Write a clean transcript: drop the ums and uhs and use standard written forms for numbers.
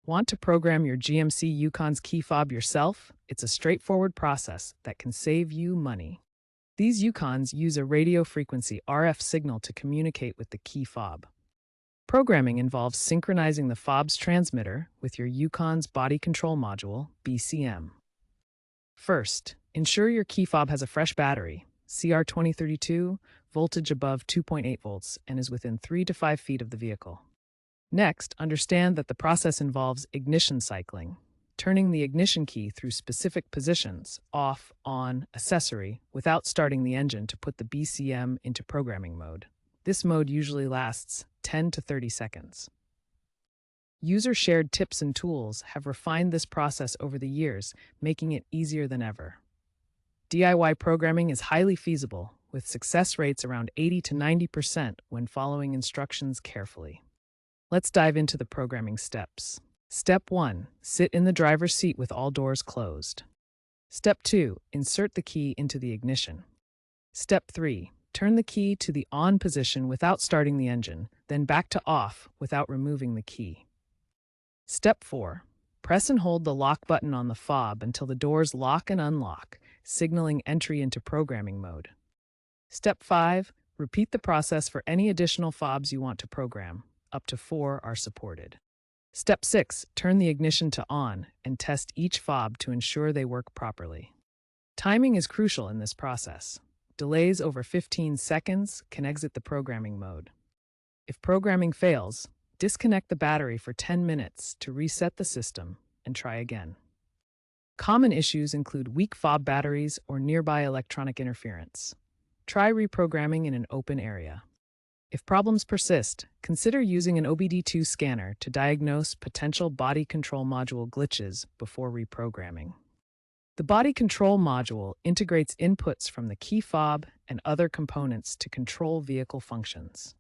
Want to program your GMC Yukon's key fob yourself? It's a straightforward process that can save you money. These Yukons use a radio frequency RF signal to communicate with the key fob. Programming involves synchronizing the fob's transmitter with your Yukon's body control module, BCM. First, ensure your key fob has a fresh battery, CR2032, voltage above 2.8 volts, and is within 3 to 5 feet of the vehicle. Next, understand that the process involves ignition cycling, turning the ignition key through specific positions, off, on, accessory, without starting the engine to put the BCM into programming mode. This mode usually lasts 10 to 30 seconds. User-shared tips and tools have refined this process over the years, making it easier than ever. DIY programming is highly feasible, with success rates around 80 to 90% when following instructions carefully. Let's dive into the programming steps. Step 1. Sit in the driver's seat with all doors closed. Step 2. Insert the key into the ignition. Step 3. Turn the key to the on position without starting the engine, then back to off without removing the key. Step 4. Press and hold the lock button on the fob until the doors lock and unlock, signaling entry into programming mode. Step 5. Repeat the process for any additional fobs you want to program. Up to 4 are supported. Step 6. Turn the ignition to on and test each fob to ensure they work properly. Timing is crucial in this process. Delays over 15 seconds can exit the programming mode. If programming fails, disconnect the battery for 10 minutes to reset the system and try again. Common issues include weak fob batteries or nearby electronic interference. Try reprogramming in an open area. If problems persist, consider using an OBD2 scanner to diagnose potential body control module glitches before reprogramming. The body control module integrates inputs from the key fob and other components to control vehicle functions.